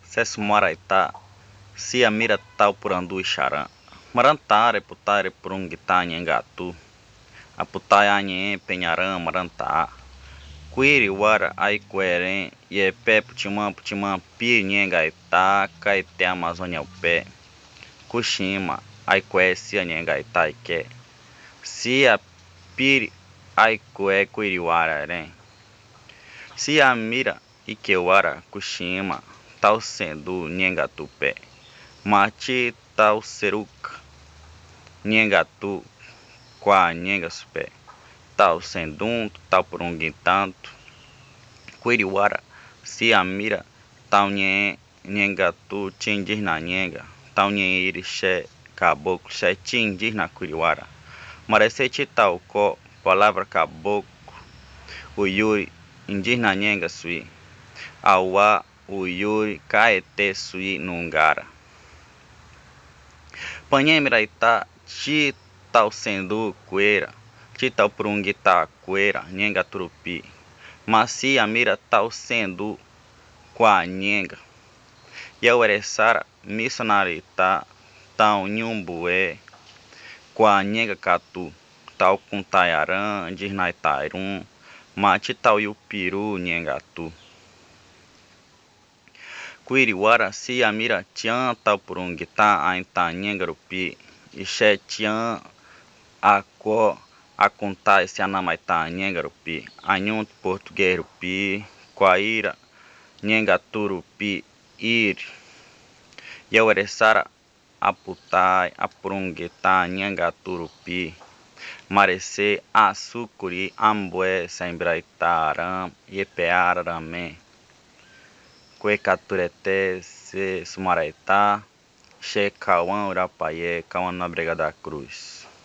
Sessumaraitá, Siamira Taupurandu e Xarã, Marantare, Putare, Purungitá, Nhengatu, Aputai, Anhe, Penharã, Marantá, Quiri, Wara, Aiquerem, Iepé, Putimã, Pi, Nhengaitá, Caeté, Amazônia, Upé, Cuxima, Aiqué, Cia, Nhengaitá, Iqué, Cia, Piri, Aiqué, Quiriwara, Arém, Siamira, Iqueuara, Cuxima, Taucendu, Nhengatupé, Mati, Tauceruca, Nhengatu, Quá, Nhengasupé, Taucendum, Taupurunguintanto, Quiriwara, Siamira, Taunhé, Nhengatu, Tindisna Nhenga, Taunhé Irixé, Caboclo, Xé, Indígena Quiriwara, Marecete Taucó, Palavra Caboclo, Uyuri, Indígena Nhenga Sui, Auá, Uyuri, Caeté Sui, Nungara, Panhemiraitá, Titaucendu, Cueira, Titaupurungitá, Cueira, Nhengaturupi, Maci, Amira, Taucendu, Quanhenga, Yauereçara, Missionaritá, Tau, Nhumbué, Quanhenga, Catu, Tau, Cuntaiarã, Disnaitairum, Mati, Tau, Yupiru, Nhengatu, Quiriwara, Siamira, Tiã, Taupurungitá, Aintá, Nhengarupi, Ixé, Tiã, Acó, Acuntai, Sianamaitá, Nhengarupi, Anhum, Português-Rupi, Quaíra, Nhengaturupi, Iri, Yauereçara, Aputai, Apurungitá, Nhengaturupi, Marecê, Açucuri, Ambué, Sembraitá, Aram, Iepeara, Aramé, Cuecatureté, Sumaraitá, Xê, Cauã, Urapaié, Cauã na Brega da Cruz.